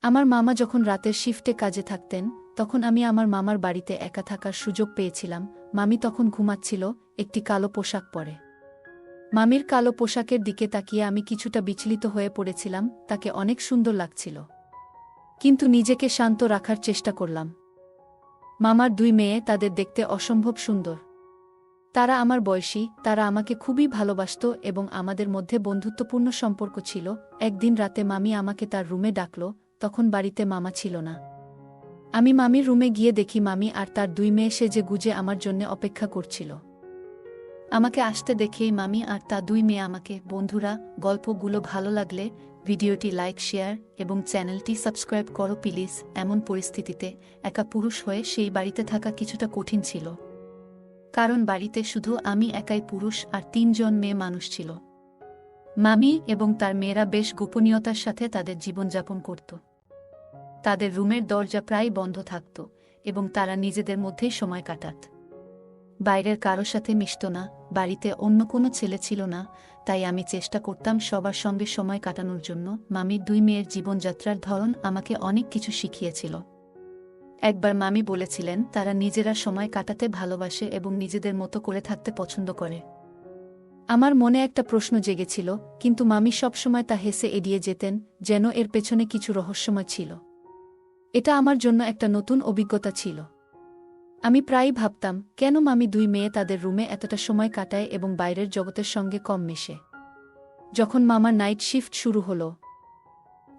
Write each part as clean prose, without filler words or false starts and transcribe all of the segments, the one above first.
আমার মামা যখন রাতের শিফটে কাজে থাকতেন তখন আমি আমার মামার বাড়িতে একা থাকার সুযোগ পেয়েছিলাম। মামি তখন ঘুমাচ্ছিল, একটি কালো পোশাক পরে। মামির কালো পোশাকের দিকে তাকিয়ে আমি কিছুটা বিচলিত হয়ে পড়েছিলাম। তাকে অনেক সুন্দর লাগছিল, কিন্তু নিজেকে শান্ত রাখার চেষ্টা করলাম। মামার দুই মেয়ে, তাদের দেখতে অসম্ভব সুন্দর। তারা আমার বয়সী, তারা আমাকে খুবই ভালোবাসত এবং আমাদের মধ্যে বন্ধুত্বপূর্ণ সম্পর্ক ছিল। একদিন রাতে মামি আমাকে তার রুমে ডাকল, তখন বাড়িতে মামা ছিল না। আমি মামির রুমে গিয়ে দেখি মামি আর তার দুই মেয়ে সেজে গুজে আমার জন্য অপেক্ষা করছিল। আমাকে আসতে দেখেই মামি আর তার দুই মেয়ে আমাকে, বন্ধুরা, গল্পগুলো ভালো লাগলে ভিডিওটি লাইক, শেয়ার এবং চ্যানেলটি সাবস্ক্রাইব করো প্লিজ। এমন পরিস্থিতিতে একা পুরুষ হয়ে সেই বাড়িতে থাকা কিছুটা কঠিন ছিল, কারণ বাড়িতে শুধু আমি একাই পুরুষ আর তিনজন মেয়ে মানুষ ছিল। মামি এবং তার মেয়েরা বেশ গোপনীয়তার সাথে তাদের জীবনযাপন করত। তাদের রুমের দরজা প্রায় বন্ধ থাকত এবং তারা নিজেদের মধ্যেই সময় কাটাত। বাইরের কারো সাথে মিশত না, বাড়িতে অন্য কোনো ছেলে ছিল না, তাই আমি চেষ্টা করতাম সবার সঙ্গে সময় কাটানোর জন্য। মামির দুই মেয়ের জীবনযাত্রার ধরন আমাকে অনেক কিছু শিখিয়েছিল। একবার মামি বলেছিলেন তারা নিজেরা সময় কাটাতে ভালোবাসে এবং নিজেদের মতো করে থাকতে পছন্দ করে। আমার মনে একটা প্রশ্ন জেগেছিল, কিন্তু মামি সবসময় তা হেসে এড়িয়ে যেতেন, যেন এর পেছনে কিছু রহস্যময় ছিল। এটা আমার জন্য একটা নতুন অভিজ্ঞতা ছিল। আমি প্রায়ই ভাবতাম, কেন মামি দুই মেয়ে তাদের রুমে এতটা সময় কাটায় এবং বাইরের জগতের সঙ্গে কম মেশে। যখন মামার নাইট শিফট শুরু হলো,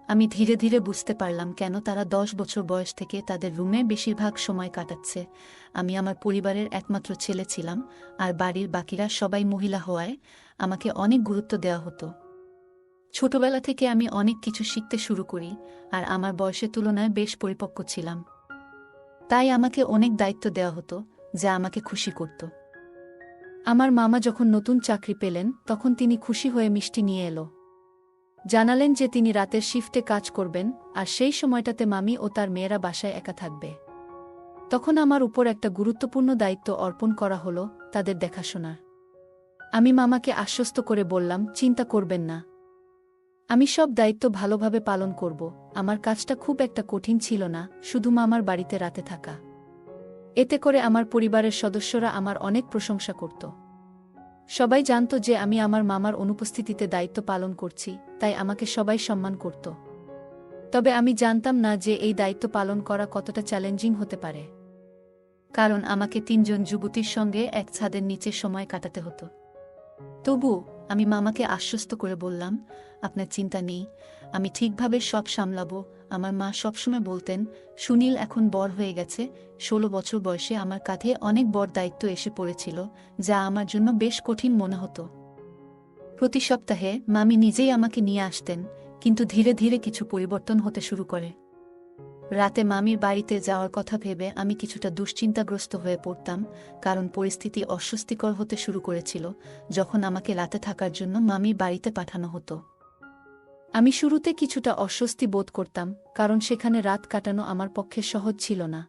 আমি ধীরে ধীরে বুঝতে পারলাম কেন তারা 10 বছর বয়স থেকে তাদের রুমে বেশিরভাগ সময় কাটাচ্ছে। আমি আমার পরিবারের একমাত্র ছেলে ছিলাম, আর বাড়ির বাকিরা সবাই মহিলা হওয়ায় আমাকে অনেক গুরুত্ব দেওয়া হতো। ছোটবেলা থেকে আমি অনেক কিছু শিখতে শুরু করি, আর আমার বয়সের তুলনায় বেশ পরিপক্ক ছিলাম। তাই আমাকে অনেক দায়িত্ব দেওয়া হতো, যা আমাকে খুশি করত। আমার মামা যখন নতুন চাকরি পেলেন তখন তিনি খুশি হয়ে মিষ্টি নিয়ে এলো। জানালেন যে তিনি রাতের শিফটে কাজ করবেন, আর সেই সময়টাতে মামি ও তার মেয়েরা বাসায় একা থাকবে। তখন আমার উপর একটা গুরুত্বপূর্ণ দায়িত্ব অর্পণ করা হলো, তাদের দেখাশোনার। আমি মামাকে আশ্বস্ত করে বললাম, চিন্তা করবেন না, আমি সব দায়িত্ব ভালোভাবে পালন করব। আমার কাজটা খুব একটা কঠিন ছিল না, শুধু মামার বাড়িতে রাতে থাকা। এতে করে আমার পরিবারের সদস্যরা আমার অনেক প্রশংসা করত। সবাই জানত যে আমি আমার মামার অনুপস্থিতিতে দায়িত্ব পালন করছি, তাই আমাকে সবাই সম্মান করত। তবে আমি জানতাম না যে এই দায়িত্ব পালন করা কতটা চ্যালেঞ্জিং হতে পারে, কারণ আমাকে তিনজন যুবতীর সঙ্গে এক ছাদের নিচে সময় কাটাতে হতো। তবু আমি মামাকে আশ্বস্ত করে বললাম, আপনার চিন্তা নেই, আমি ঠিকভাবে সব সামলাবো। আমার মা সবসময় বলতেন, সুনীল এখন বড় হয়ে গেছে। 16 বছর বয়সে আমার কাঁধে অনেক বড় দায়িত্ব এসে পড়েছিল, যা আমার জন্য বেশ কঠিন মনে হতো। প্রতি সপ্তাহে মামি নিজেই আমাকে নিয়ে আসতেন, কিন্তু ধীরে ধীরে কিছু পরিবর্তন হতে শুরু করে। রাতে মামির বাড়িতে যাওয়ার কথা ভেবে আমি কিছুটা দুশ্চিন্তাগ্রস্ত হয়ে পড়তাম, কারণ পরিস্থিতি অস্বস্তিকর হতে শুরু করেছিল যখন আমাকে রাতে থাকার জন্য মামির বাড়িতে পাঠানো হতো। আমি শুরুতে কিছুটা অস্বস্তি বোধ করতাম, কারণ সেখানে রাত কাটানো আমার পক্ষে সহজ ছিল না।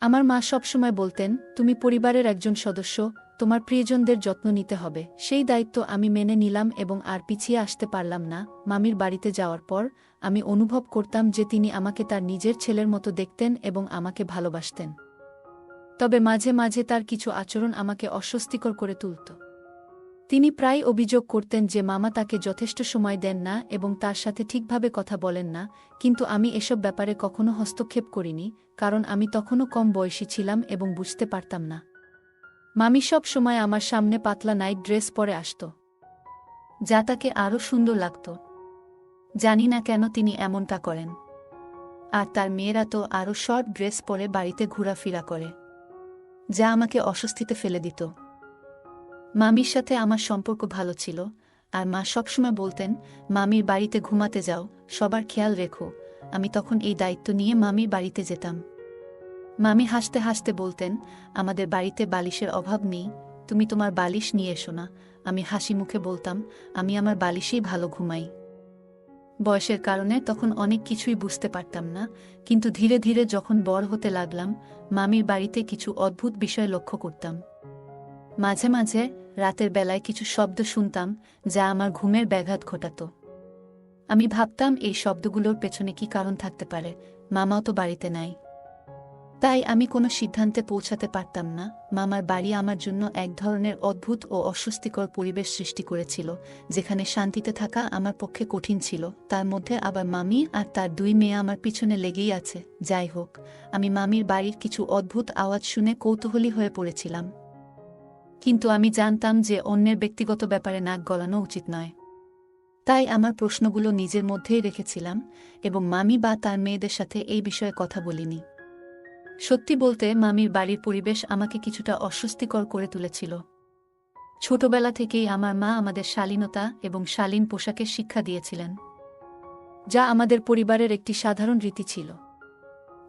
আমার মা সবসময় বলতেন, তুমি পরিবারের একজন সদস্য, তোমার প্রিয়জনদের যত্ন নিতে হবে। সেই দায়িত্ব আমি মেনে নিলাম এবং আর পিছিয়ে আসতে পারলাম না। মামির বাড়িতে যাওয়ার পর আমি অনুভব করতাম যে তিনি আমাকে তার নিজের ছেলের মতো দেখতেন এবং আমাকে ভালোবাসতেন। তবে মাঝে মাঝে তার কিছু আচরণ আমাকে অস্বস্তিকর করে তুলত। তিনি প্রায় অভিযোগ করতেন যে মামা তাকে যথেষ্ট সময় দেন না এবং তার সাথে ঠিকভাবে কথা বলেন না, কিন্তু আমি এসব ব্যাপারে কখনো হস্তক্ষেপ করিনি, কারণ আমি তখনও কম বয়সী ছিলাম এবং বুঝতে পারতাম না। মামি সব সময় আমার সামনে পাতলা নাইট ড্রেস পরে আসত, যা তাকে আরও সুন্দর লাগত। জানি না কেন তিনি এমনটা করেন। আর তার মেয়েরা তো আরও শর্ট ড্রেস পরে বাড়িতে ঘোরাফেরা করে, যা আমাকে অস্বস্তিতে ফেলে দিত। মামির সাথে আমার সম্পর্ক ভালো ছিল, আর মা সবসময় বলতেন, মামির বাড়িতে ঘুমাতে যাও, সবার খেয়াল রেখো। আমি তখন এই দায়িত্ব নিয়ে মামির বাড়িতে যেতাম। মামি হাসতে হাসতে বলতেন, আমাদের বাড়িতে বালিশের অভাব নেই, তুমি তোমার বালিশ নিয়ে এসো না। আমি হাসি মুখে বলতাম, আমি আমার বালিশেই ভালো ঘুমাই। বয়সের কারণে তখন অনেক কিছুই বুঝতে পারতাম না, কিন্তু ধীরে ধীরে যখন বড় হতে লাগলাম, মামির বাড়িতে কিছু অদ্ভুত বিষয় লক্ষ্য করতাম। মাঝে মাঝে রাতের বেলায় কিছু শব্দ শুনতাম, যা আমার ঘুমের ব্যাঘাত ঘটাত। আমি ভাবতাম এই শব্দগুলোর পেছনে কি কারণ থাকতে পারে, মামাও তো বাড়িতে নাই। তাই আমি কোনো সিদ্ধান্তে পৌঁছাতে পারতাম না। মামার বাড়ি আমার জন্য এক ধরনের অদ্ভুত ও অস্বস্তিকর পরিবেশ সৃষ্টি করেছিল, যেখানে শান্তিতে থাকা আমার পক্ষে কঠিন ছিল। তার মধ্যে আবার মামি আর তার 2 মেয়ে আমার পিছনে লেগেই আছে। যাই হোক, আমি মামির বাড়ির কিছু অদ্ভুত আওয়াজ শুনে কৌতূহলী হয়ে পড়েছিলাম। কিন্তু আমি জানতাম যে অন্যের ব্যক্তিগত ব্যাপারে নাক গলানো উচিত নয়। তাই আমার প্রশ্নগুলো নিজের মধ্যেই রেখেছিলাম এবং মামি বা তার মেয়েদের সাথে এই বিষয়ে কথা বলিনি। সত্যি বলতে, মামির বাড়ির পরিবেশ আমাকে কিছুটা অস্বস্তিকর করে তুলেছিল। ছোটবেলা থেকেই আমার মা আমাদের শালীনতা এবং শালীন পোশাকের শিক্ষা দিয়েছিলেন, যা আমাদের পরিবারের একটি সাধারণ রীতি ছিল।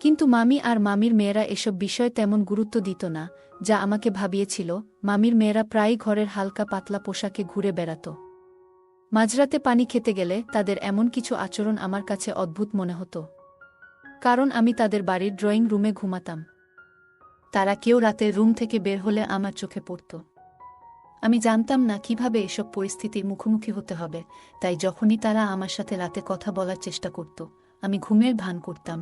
কিন্তু মামি আর মামির মেয়েরা এসব বিষয় তেমন গুরুত্ব দিত না, যা আমাকে ভাবিয়েছিল। মামির মেয়েরা প্রায়ই ঘরের হালকা পাতলা পোশাকে ঘুরে বেড়াত। মাঝরাতে পানি খেতে গেলে তাদের এমন কিছু আচরণ আমার কাছে অদ্ভুত মনে হতো, কারণ আমি তাদের বাড়ির ড্রয়িং রুমে ঘুমাতাম। তারা কেউ রাতে রুম থেকে বের হলে আমার চোখে পড়ত। আমি জানতাম না কিভাবে এসব পরিস্থিতির মুখোমুখি হতে হবে, তাই যখনই তারা আমার সাথে রাতে কথা বলার চেষ্টা করত, আমি ঘুমের ভান করতাম।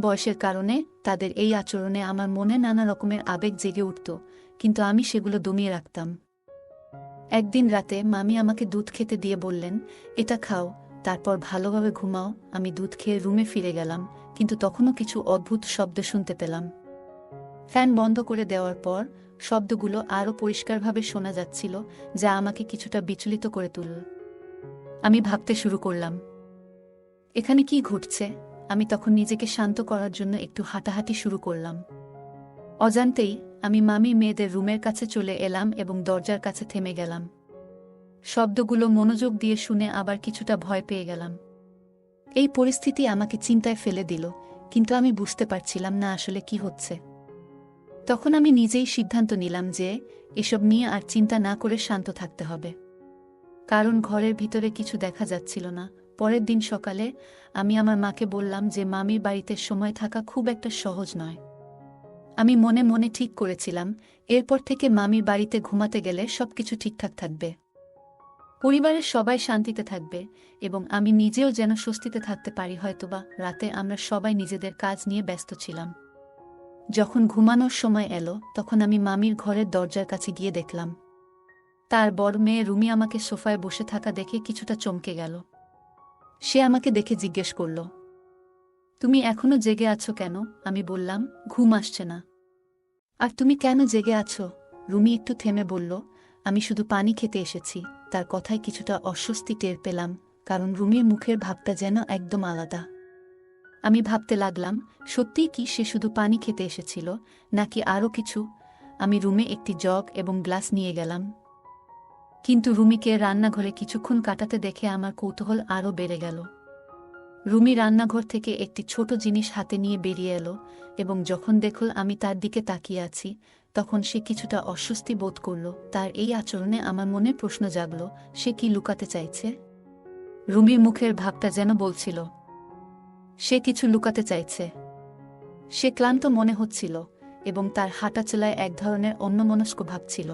বয়সের কারণে তাদের এই আচরণে আমার মনে নানা রকমের আবেগ জেগে উঠত, কিন্তু আমি সেগুলো দমিয়ে রাখতাম। একদিন রাতে মামি আমাকে দুধ খেতে দিয়ে বললেন, এটা খাও, তারপর ভালোভাবে ঘুমাও। আমি দুধ খেয়ে রুমে ফিরে গেলাম, কিন্তু তখনও কিছু অদ্ভুত শব্দ শুনতে পেলাম। ফ্যান বন্ধ করে দেওয়ার পর শব্দগুলো আরও পরিষ্কারভাবে শোনা যাচ্ছিল, যা আমাকে কিছুটা বিচলিত করে তুলল। আমি ভাবতে শুরু করলাম, এখানে কি ঘটছে? আমি তখন নিজেকে শান্ত করার জন্য একটু হাঁটাহাঁটি শুরু করলাম। অজান্তেই আমি মামি মেয়েদের রুমের কাছে চলে এলাম এবং দরজার কাছে থেমে গেলাম। শব্দগুলো মনোযোগ দিয়ে শুনে আবার কিছুটা ভয় পেয়ে গেলাম। এই পরিস্থিতি আমাকে চিন্তায় ফেলে দিল, কিন্তু আমি বুঝতে পারছিলাম না আসলে কি হচ্ছে। তখন আমি নিজেই সিদ্ধান্ত নিলাম যে এসব নিয়ে আর চিন্তা না করে শান্ত থাকতে হবে, কারণ ঘরের ভিতরে কিছু দেখা যাচ্ছিল না। পরের দিন সকালে আমি আমার মাকে বললাম যে মামির বাড়িতে সময় থাকা খুব একটা সহজ নয়। আমি মনে মনে ঠিক করেছিলাম, এরপর থেকে মামির বাড়িতে ঘুমাতে গেলে সবকিছু ঠিকঠাক থাকবে, পরিবারের সবাই শান্তিতে থাকবে এবং আমি নিজেও যেন স্বস্তিতে থাকতে পারি। হয়তোবা রাতে আমরা সবাই নিজেদের কাজ নিয়ে ব্যস্ত ছিলাম। যখন ঘুমানোর সময় এলো, তখন আমি মামির ঘরের দরজার কাছে গিয়ে দেখলাম তার বড় মেয়ে রুমি আমাকে সোফায় বসে থাকা দেখে কিছুটা চমকে গেল। সে আমাকে দেখে জিজ্ঞেস করল, তুমি এখনো জেগে আছো কেন? আমি বললাম, ঘুম আসছে না। আর তুমি কেন জেগে আছো? রুমি একটু থেমে বলল, আমি শুধু পানি খেতে এসেছি। তার কথায় কিছুটা অস্বস্তি টের পেলাম, কারণ রুমির মুখের ভাবটা যেন একদম আলাদা। আমি ভাবতে লাগলাম, সত্যিই কি সে শুধু পানি খেতে এসেছিল, নাকি আরও কিছু? আমি রুমে একটি জগ এবং গ্লাস নিয়ে গেলাম, কিন্তু রুমিকে রান্নাঘরে কিছুক্ষণ কাটাতে দেখে আমার কৌতূহল আরও বেড়ে গেল। রুমি রান্নাঘর থেকে একটি ছোট জিনিস হাতে নিয়ে বেরিয়ে এলো এবং যখন দেখল আমি তার দিকে তাকিয়ে আছি, তখন সে কিছুটা অস্বস্তি বোধ করল। তার এই আচরণে আমার মনে প্রশ্ন জাগল, সে কি লুকাতে চাইছে? রুমির মুখের ভাবটা যেন বলছিল সে কিছু লুকাতে চাইছে। সে ক্লান্ত মনে হচ্ছিল এবং তার হাঁটাচলায় এক ধরনের অন্যমনস্ক ভাব ছিল।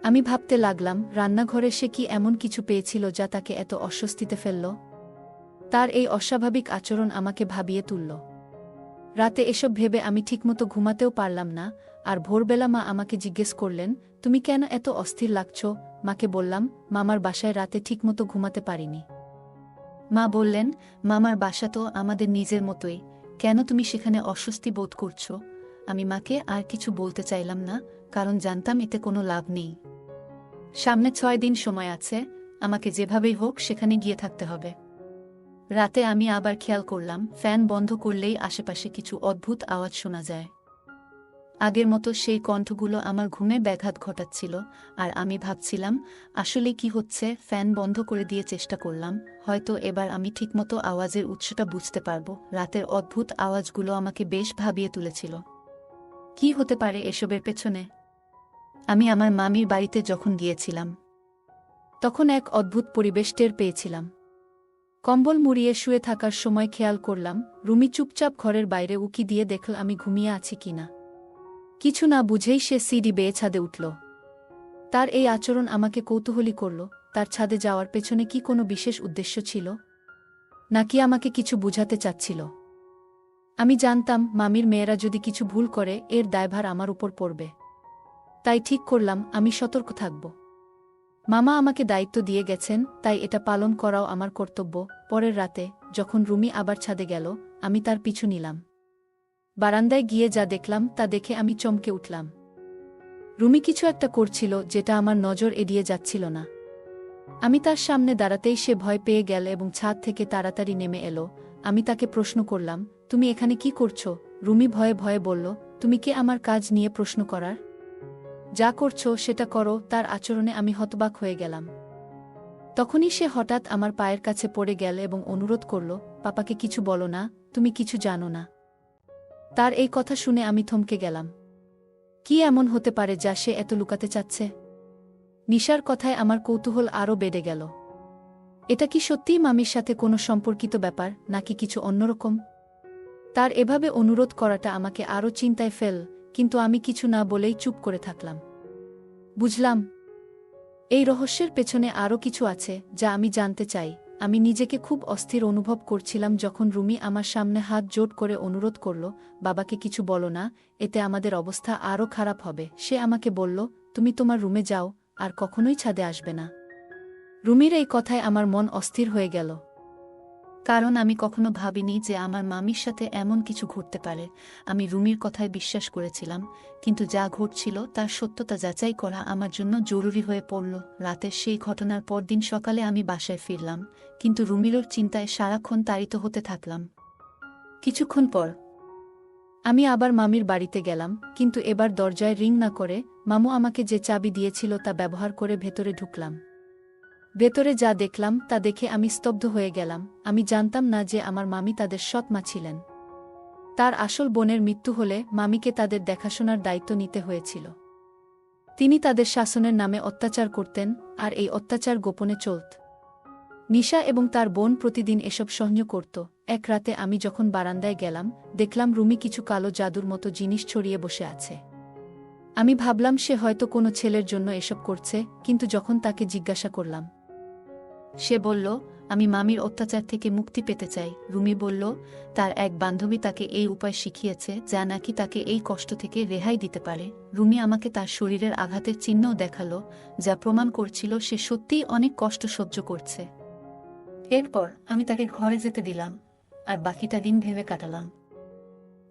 আমি ভাবতে লাগলাম, রান্নাঘরে সে কি এমন কিছু পেয়েছিল যা তাকে এত অস্বস্তিতে ফেলল? তার এই অস্বাভাবিক আচরণ আমাকে ভাবিয়ে তুলল। রাতে এসব ভেবে আমি ঠিকমতো ঘুমাতেও পারলাম না। আর ভোরবেলা মা আমাকে জিজ্ঞেস করলেন, তুমি কেন এত অস্থির লাগছ? মাকে বললাম, মামার বাসায় রাতে ঠিকমতো ঘুমাতে পারিনি। মা বললেন, মামার বাসা তো আমাদের নিজের মতোই, কেন তুমি সেখানে অস্বস্তি বোধ করছো? আমি মাকে আর কিছু বলতে চাইলাম না, কারণ জানতাম এতে কোনো লাভ নেই। সামনে 6 দিন সময় আছে, আমাকে যেভাবেই হোক সেখানে গিয়ে থাকতে হবে। রাতে আমি আবার খেয়াল করলাম, ফ্যান বন্ধ করলেই আশেপাশে কিছু অদ্ভুত আওয়াজ শোনা যায়। আগের মতো সেই কণ্ঠগুলো আমার ঘুমে ব্যাঘাত ঘটাচ্ছিল, আর আমি ভাবছিলাম আসলে কি হচ্ছে। ফ্যান বন্ধ করে দিয়ে চেষ্টা করলাম, হয়তো এবার আমি ঠিকমতো আওয়াজের উৎসটা বুঝতে পারবো। রাতের অদ্ভুত আওয়াজগুলো আমাকে বেশ ভাবিয়ে তুলেছিল। কি হতে পারে এসবের পেছনে? আমি আমার মামির বাড়িতে যখন গিয়েছিলাম, তখন এক অদ্ভুত পরিবেশ টের পেয়েছিলাম। কম্বল মুড়িয়ে শুয়ে থাকার সময় খেয়াল করলাম রুমি চুপচাপ ঘরের বাইরে উকি দিয়ে দেখল আমি ঘুমিয়ে আছি কিনা। কিছু না বুঝেই সে সিঁড়ি বেয়ে ছাদে উঠল। তার এই আচরণ আমাকে কৌতূহলী করল, তার ছাদে যাওয়ার পেছনে কি কোনো বিশেষ উদ্দেশ্য ছিল, নাকি আমাকে কিছু বুঝাতে চাচ্ছিল? আমি জানতাম মামির মেয়েরা যদি কিছু ভুল করে এর দায়ভার আমার উপর পড়বে। তাই ঠিক করলাম আমি সতর্ক থাকব। মামা আমাকে দায়িত্ব দিয়ে গেছেন, তাই এটা পালন করাও আমার কর্তব্য। পরের রাতে যখন রুমি আবার ছাদে গেল, আমি তার পিছু নিলাম। বারান্দায় গিয়ে যা দেখলাম তা দেখে আমি চমকে উঠলাম। রুমি কিছু একটা করছিল যেটা আমার নজর এড়িয়ে যাচ্ছিল না। আমি তার সামনে দাঁড়াতেই সে ভয় পেয়ে গেল এবং ছাদ থেকে তাড়াতাড়ি নেমে এলো। আমি তাকে প্রশ্ন করলাম, তুমি এখানে কি করছো? রুমি ভয়ে ভয়ে বলল, তুমি কে আমার কাজ নিয়ে প্রশ্ন করার? যা করছো সেটা করো। তার আচরণে আমি হতবাক হয়ে গেলাম। তখনই সে হঠাৎ আমার পায়ের কাছে পড়ে গেল এবং অনুরোধ করল, পাপাকে কিছু বলো না, তুমি কিছু জানো না। তার এই কথা শুনে আমি থমকে গেলাম। কি এমন হতে পারে যা সে এত লুকাতে চাচ্ছে? নিশার কথায় আমার কৌতূহল আরও বেড়ে গেল। এটা কি সত্যিই মামির সাথে কোনো সম্পর্কিত ব্যাপার, নাকি কিছু অন্যরকম? তার এভাবে অনুরোধ করাটা আমাকে আরও চিন্তায় ফেল, কিন্তু আমি কিছু না বলেই চুপ করে থাকলাম। বুঝলাম, এই রহস্যের পেছনে আরও কিছু আছে যা আমি জানতে চাই। আমি নিজেকে খুব অস্থির অনুভব করছিলাম যখন রুমি আমার সামনে হাত জোড় করে অনুরোধ করল, বাবাকে কিছু বলো না, এতে আমাদের অবস্থা আরও খারাপ হবে। সে আমাকে বলল, তুমি তোমার রুমে যাও, আর কখনোই ছাদে আসবে না। রুমির এই কথায় আমার মন অস্থির হয়ে গেল, কারণ আমি কখনো ভাবিনি যে আমার মামির সাথে এমন কিছু ঘটতে পারে। আমি রুমির কথায় বিশ্বাস করেছিলাম, কিন্তু যা ঘটছিল তার সত্যতা যাচাই করা আমার জন্য জরুরি হয়ে পড়ল। রাতের সেই ঘটনার পরদিন সকালে আমি বাসায় ফিরলাম, কিন্তু রুমিলোর চিন্তায় সারাক্ষণ তাড়িত হতে থাকলাম। কিছুক্ষণ পর আমি আবার মামির বাড়িতে গেলাম, কিন্তু এবার দরজায় রিং না করে মামু আমাকে যে চাবি দিয়েছিল তা ব্যবহার করে ভেতরে ঢুকলাম। ভেতরে যা দেখলাম তা দেখে আমি স্তব্ধ হয়ে গেলাম। আমি জানতাম না যে আমার মামি তাদের সৎ মা ছিলেন। তার আসল বোনের মৃত্যু হলে মামিকে তাদের দেখাশোনার দায়িত্ব নিতে হয়েছিল। তিনি তাদের শাসনের নামে অত্যাচার করতেন, আর এই অত্যাচার গোপনে চলত। নিশা এবং তার বোন প্রতিদিন এসব সহ্য করত। এক রাতে আমি যখন বারান্দায় গেলাম, দেখলাম রুমি কিছু কালো জাদুর মতো জিনিস ছড়িয়ে বসে আছে। আমি ভাবলাম সে হয়তো কোনো ছেলের জন্য এসব করছে, কিন্তু যখন তাকে জিজ্ঞাসা করলাম, সে বলল, আমি মামির অত্যাচার থেকে মুক্তি পেতে চাই। রুমি বলল, তার এক বান্ধবী তাকে এই উপায় শিখিয়েছে যা নাকি তাকে এই কষ্ট থেকে রেহাই দিতে পারে। রুমি আমাকে তার শরীরের আঘাতের চিহ্নও দেখালো, যা প্রমাণ করছিল সে সত্যিই অনেক কষ্ট সহ্য করছে। এরপর আমি তাকে ঘরে যেতে দিলাম, আর বাকিটা দিন ভেবে কাটালাম।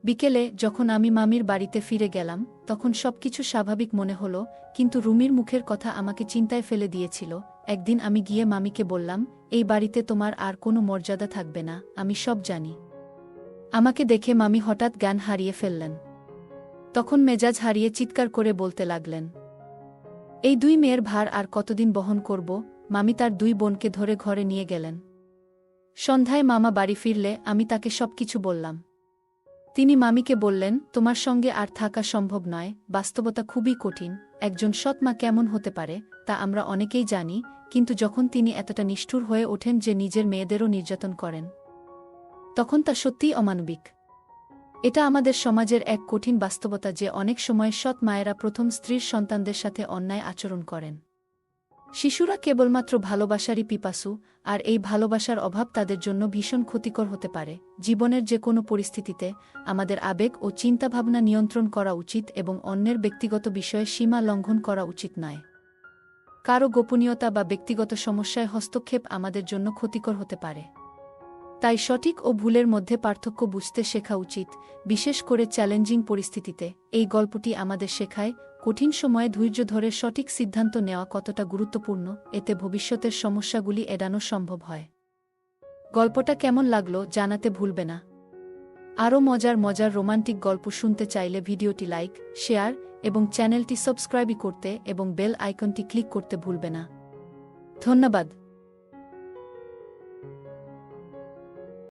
বিকেলে যখন আমি মামির বাড়িতে ফিরে গেলাম, তখন সবকিছু স্বাভাবিক মনে হলো, কিন্তু রুমির মুখের কথা আমাকে চিন্তায় ফেলে দিয়েছিল। একদিন আমি গিয়ে মামিকে বললাম, এই বাড়িতে তোমার আর কোনো মর্যাদা থাকবে না, আমি সব জানি। আমাকে দেখে মামি হঠাৎ জ্ঞান হারিয়ে ফেললেন। তখন মেজাজ হারিয়ে চিৎকার করে বলতে লাগলেন, এই দুই মেয়ের ভার আর কতদিন বহন করব? মামি তার দুই বোনকে ধরে ঘরে নিয়ে গেলেন। সন্ধ্যায় মামা বাড়ি ফিরলে আমি তাকে সবকিছু বললাম। তিনি মামিকে বললেন, তোমার সঙ্গে আর থাকা সম্ভব নয়, বাস্তবতা খুবই কঠিন। একজন সৎ মা কেমন হতে পারে তা আমরা অনেকেই জানি, কিন্তু যখন তিনি এতটা নিষ্ঠুর হয়ে ওঠেন যে নিজের মেয়েদেরও নির্যাতন করেন, তখন তা সত্যিই অমানবিক। এটা আমাদের সমাজের এক কঠিন বাস্তবতা যে অনেক সময় সৎ মায়েরা প্রথম স্ত্রীর সন্তানদের সাথে অন্যায় আচরণ করেন। শিশুরা কেবলমাত্র ভালোবাসারই পিপাসু, আর এই ভালোবাসার অভাব তাদের জন্য ভীষণ ক্ষতিকর হতে পারে। জীবনের যে কোনো পরিস্থিতিতে আমাদের আবেগ ও চিন্তাভাবনা নিয়ন্ত্রণ করা উচিত এবং অন্যের ব্যক্তিগত বিষয়ে সীমা লঙ্ঘন করা উচিত নয়। কারও গোপনীয়তা বা ব্যক্তিগত সমস্যায় হস্তক্ষেপ আমাদের জন্য ক্ষতিকর হতে পারে। তাই সঠিক ও ভুলের মধ্যে পার্থক্য বুঝতে শেখা উচিত, বিশেষ করে চ্যালেঞ্জিং পরিস্থিতিতে। এই গল্পটি আমাদের শেখায়, কঠিন সময়ে ধৈর্য ধরে সঠিক সিদ্ধান্ত নেওয়া কতটা গুরুত্বপূর্ণ, এতে ভবিষ্যতের সমস্যাগুলি এড়ানো সম্ভব হয়। গল্পটা কেমন লাগলো জানাতে ভুলবে না। আরও মজার মজার রোমান্টিক গল্প শুনতে চাইলে ভিডিওটি লাইক, শেয়ার এবং চ্যানেলটি সাবস্ক্রাইব করতে এবং বেল আইকনটি ক্লিক করতে ভুলবে না। ধন্যবাদ।